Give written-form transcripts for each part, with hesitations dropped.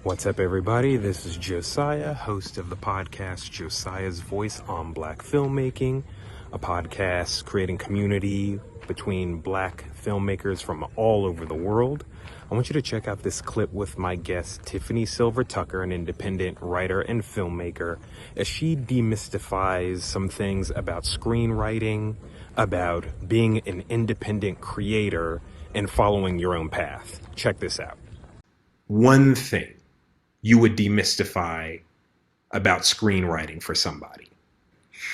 What's up, everybody? This is Josiah, host of the podcast Josiah's Voice on Black Filmmaking, a podcast creating community between Black filmmakers from all over the world. I want you to check out this clip with my guest, Tiffany Silver-Tucker, an independent writer and filmmaker, as she demystifies some things about screenwriting, about being an independent creator, and following your own path. Check this out. One thing you would demystify about screenwriting for somebody?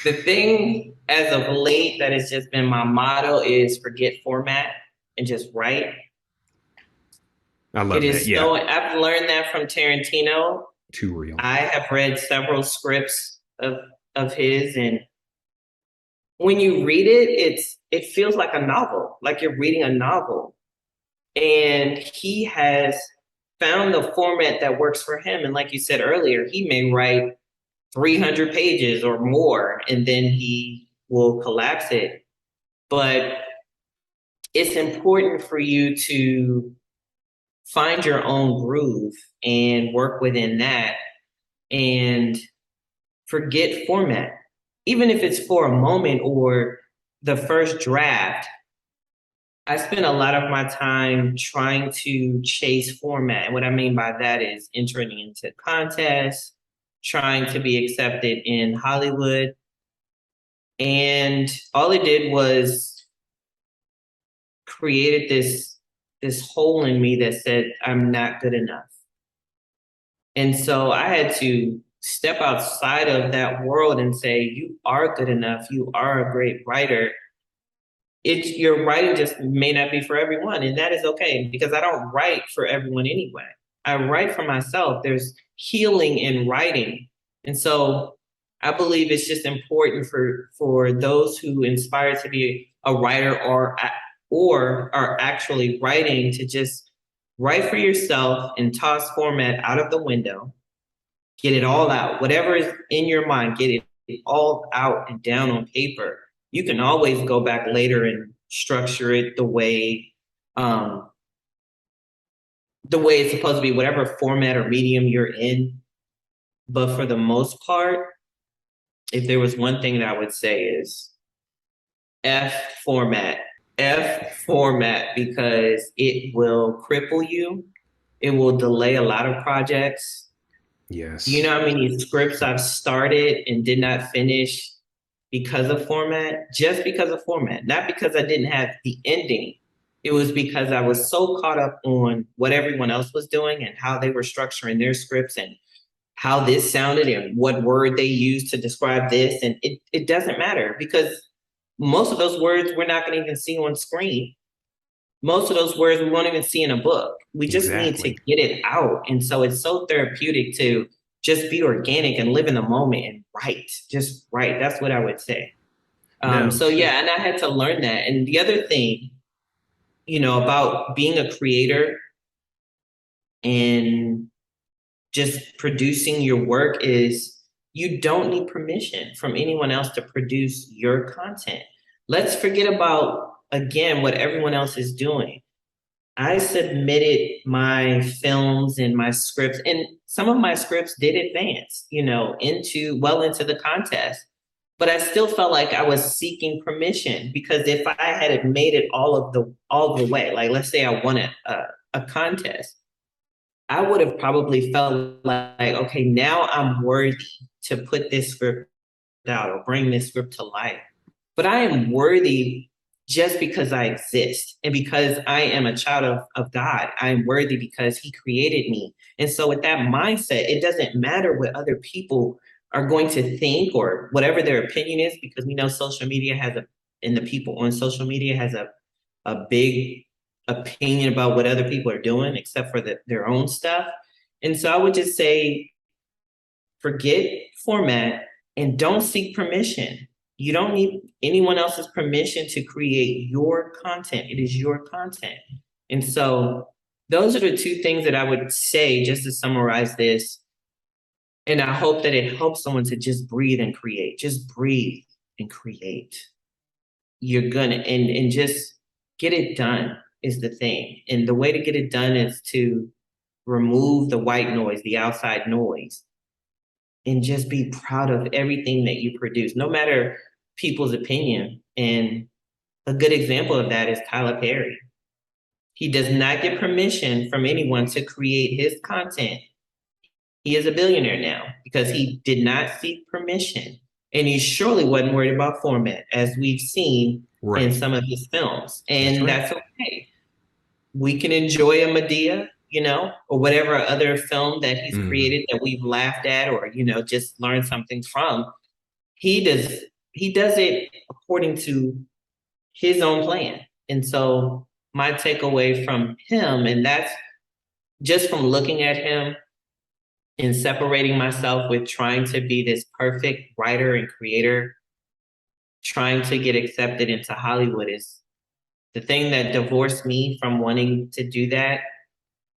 The thing as of late that has just been my motto is forget format and just write. I love It that. is Yeah. so, I've learned that from Tarantino. Too real. I have read several scripts of his, and when you read it, it feels like a novel, like you're reading a novel. And he has found the format that works for him. And like you said earlier, he may write 300 pages or more, and then he will collapse it. But it's important for you to find your own groove and work within that and forget format. Even if it's for a moment or the first draft, I spend a lot of my time trying to chase format. And what I mean by that is entering into contests, trying to be accepted in Hollywood. And all it did was created this hole in me that said, I'm not good enough. And so I had to step outside of that world and say, you are good enough. You are a great writer. Your writing just may not be for everyone. And that is okay, because I don't write for everyone anyway. I write for myself. There's healing in writing. And so I believe it's just important for those who inspire to be a writer or are actually writing to just write for yourself and toss format out of the window. Get it all out. Whatever is in your mind, get it all out and down on paper. You can always go back later and structure it the way it's supposed to be, whatever format or medium you're in. But for the most part, if there was one thing that I would say is F format. F format, because it will cripple you. It will delay a lot of projects. Yes. You know how many scripts I've started and did not finish because of format? Just because of format, not because I didn't have the ending. It was because I was so caught up on what everyone else was doing and how they were structuring their scripts and how this sounded and what word they used to describe this. And it doesn't matter, because most of those words we're not going to even see on screen. Most of those words we won't even see in a book. We just need to get it out. And so it's so therapeutic to just be organic and live in the moment and write. Just write. That's what I would say. So yeah, and I had to learn that. And the other thing, about being a creator and just producing your work is you don't need permission from anyone else to produce your content. Let's forget about, again, what everyone else is doing. I submitted my films and my scripts, and some of my scripts did advance, into the contest. But I still felt like I was seeking permission, because if I had made it all the way, like let's say I won a contest, I would have probably felt like, okay, now I'm worthy to put this script out or bring this script to life. But I am worthy just because I exist and because I am a child of God. I am worthy because He created me. And so with that mindset, it doesn't matter what other people are going to think or whatever their opinion is, because we know social media and the people on social media has a big opinion about what other people are doing, except for their own stuff. And so I would just say, forget format and don't seek permission. You don't need anyone else's permission to create your content. It is your content. And so those are the two things that I would say, just to summarize this. And I hope that it helps someone to just breathe and create. Just breathe and create. You're gonna, and just get it done is the thing. And the way to get it done is to remove the white noise, the outside noise, and just be proud of everything that you produce, no matter people's opinion. And a good example of that is Tyler Perry. He does not get permission from anyone to create his content. He is a billionaire now because he did not seek permission. And he surely wasn't worried about format, as we've seen in Right. some of his films. That's And right. that's okay. We can enjoy a Medea, or whatever other film that he's Hmm. created that we've laughed at or, just learned something from. He does he does it according to his own plan. And so my takeaway from him, and that's just from looking at him and separating myself with trying to be this perfect writer and creator, trying to get accepted into Hollywood, is the thing that divorced me from wanting to do that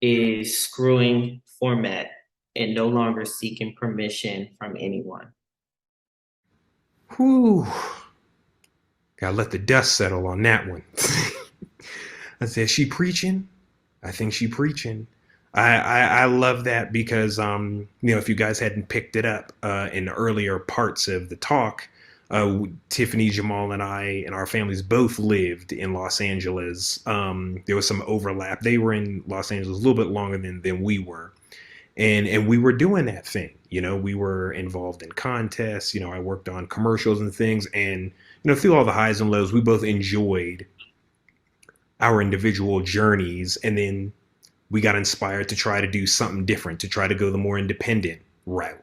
is screwing format and no longer seeking permission from anyone. Whew. Gotta let the dust settle on that one. I said, she preaching? I think she preaching. I love that because if you guys hadn't picked it up in the earlier parts of the talk, Tiffany, Jamal, and I and our families both lived in Los Angeles. There was some overlap. They were in Los Angeles a little bit longer than we were, and we were doing that thing. We were involved in contests. I worked on commercials and things, and through all the highs and lows, we both enjoyed our individual journeys, and then we got inspired to try to do something different, to try to go the more independent route.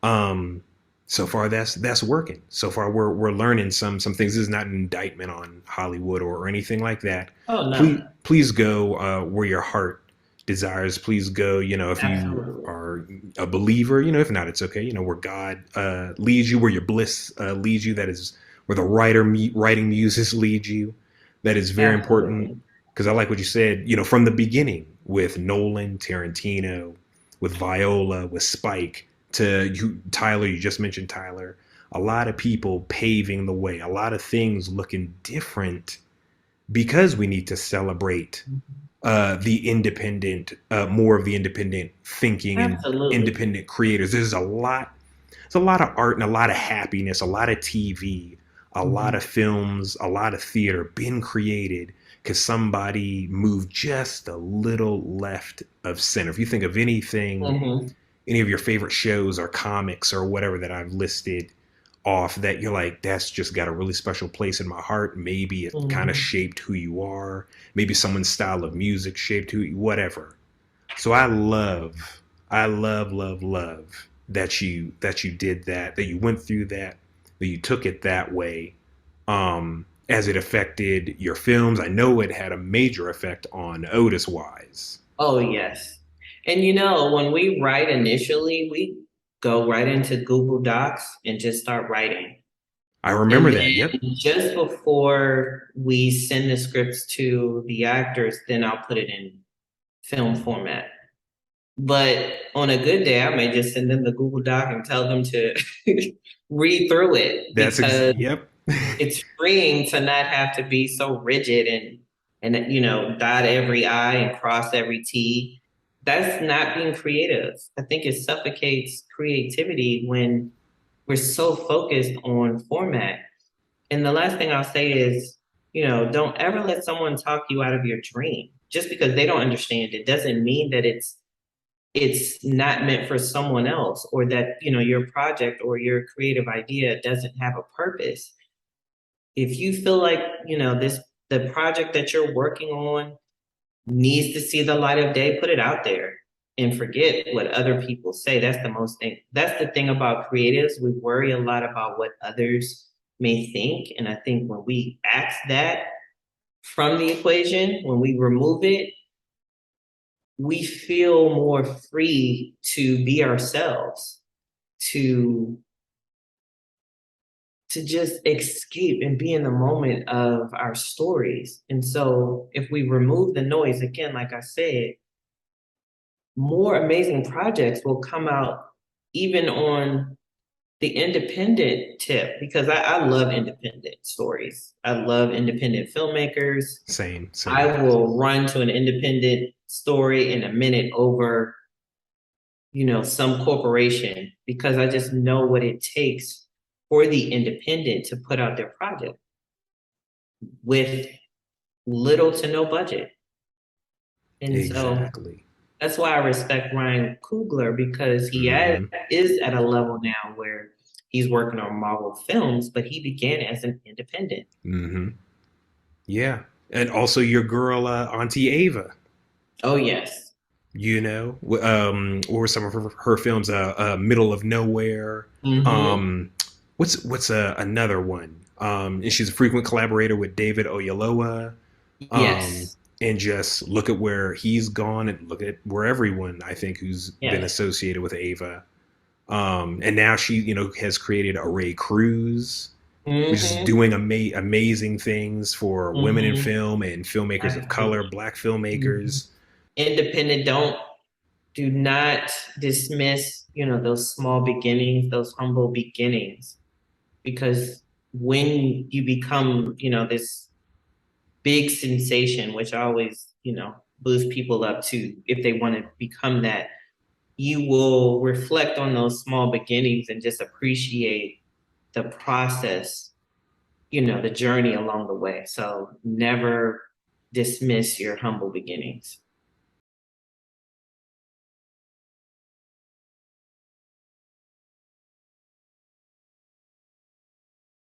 Um, so far that's working. So far we're learning some things. This is not an indictment on Hollywood or anything like that. Oh, no, Please go where your heart desires. Please go. If you absolutely. are a believer, if not, it's okay. Where God leads you, where your bliss leads you. That is where the writing muses lead you. That is very important Absolutely. because I like what you said. From the beginning with Nolan, Tarantino, with Viola, with Spike, to you, Tyler. You just mentioned Tyler. A lot of people paving the way. A lot of things looking different because we need to celebrate the independent, more of the independent thinking and Absolutely. independent creators. There's a lot of art and a lot of happiness, a lot of TV, a lot of Mm-hmm. films, a lot of theater been created because somebody moved just a little left of center. If you think of anything, Mm-hmm. any of your favorite shows or comics or whatever that I've listed off that you're like, that's just got a really special place in my heart. Maybe it kind of Mm-hmm. shaped who you are. Maybe someone's style of music shaped whatever. So I love that you did that you went through that you took it that way, as it affected your films. I know it had a major effect on Otis Wise. Oh, yes. And when we write initially, we go right into Google Docs and just start writing. I remember And that. Yep. then just before we send the scripts to the actors, then I'll put it in film format. But on a good day, I may just send them the Google Doc and tell them to read through it because Yep. it's freeing to not have to be so rigid and dot every I and cross every T. That's not being creative. I think it suffocates creativity when we're so focused on format. And the last thing I'll say is, don't ever let someone talk you out of your dream. Just because they don't understand it doesn't mean that it's not meant for someone else, or that your project or your creative idea doesn't have a purpose. If you feel like the project that you're working on needs to see the light of day, put it out there and forget what other people say. That's the thing about creatives. We worry a lot about what others may think, and I think when we ask that from the equation, when we remove it, we feel more free to be ourselves, to just escape and be in the moment of our stories. And so if we remove the noise, again, like I said, more amazing projects will come out even on The independent tip, because I love independent stories. I love independent filmmakers. Same, same. I will run to an independent story in a minute over, some corporation because I just know what it takes for the independent to put out their project with little to no budget. And so Exactly. that's why I respect Ryan Coogler because Hmm. is at a level now where he's working on Marvel films, but he began as an independent. Hmm. Yeah. And also your girl, Auntie Ava. Oh yes. Or some of her films, Middle of Nowhere. Mm-hmm. Um, what's another one? And she's a frequent collaborator with David Oyelowo. Yes. And just look at where he's gone and look at where everyone I think who's been Yes. associated with Ava. And now she, has created Array Cruz, which is Mm-hmm. doing amazing things for women in Mm-hmm. film and filmmakers of color, Absolutely. black Mhm. filmmakers. Independent, do not dismiss, those small beginnings, those humble beginnings, because when you become, this big sensation, which always, boosts people up to if they want to become that, you will reflect on those small beginnings and just appreciate the process, the journey along the way. So never dismiss your humble beginnings.